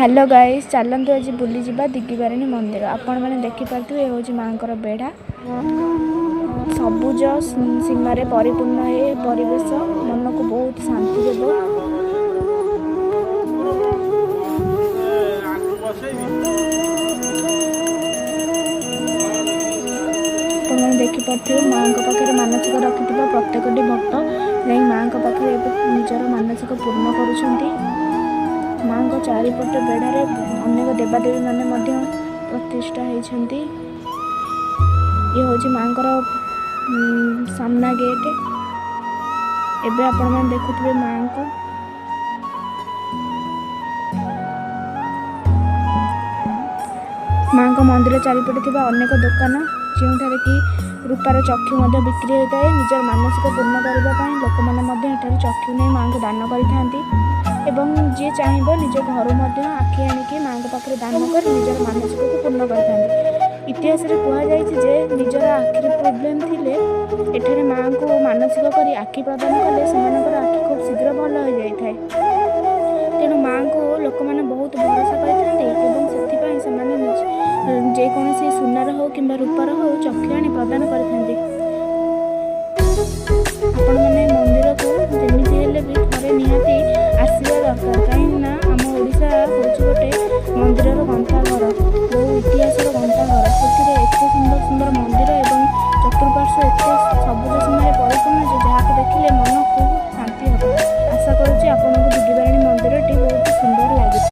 Hello guys चलतु आज बुली जा दिगिबारिणी मंदिर। आपण मैंने देखिपे ये हूँ माँ बेढ़ा सबुज सीमार परिपूर्ण ये परिवेश मन को बहुत शांति देव। आपने देखिपे माँ पाखे मानसिक रखि प्रत्येक भक्त नहीं माँ पाखे निजर मानसिक पूर्ण कर माँ को चारिपट बेढ़ार अनेक देवादेवी माने प्रतिष्ठा होती। ये हूँ माँ सामना गेट। एबे आपण मैंने देखुए माँ को माँ को मंदिर चारिपटे थी अनेक दुकान जो कि रूपार चक्षु बिक्री होता है। निजर मानसिक पूर्ण करने लोक मैंने चक्षु नहीं माँ को दान कर एवं जी चाहिए निज घर आखि आणिकी माँ पाखे दान कर निजर मानसिक को पूर्ण कर। इतिहास कहुए निजर आखिर प्रोब्लेम थिले एठारे माँ को मानसिक कर आखि प्रदान कले से आखि खूब शीघ्र भल हो जाए। तेणु माँ को लोक मैंने बहुत भरोसा करते जेकोसी सुनार हो कि रूपार हो चक्षु आनी प्रदान करते।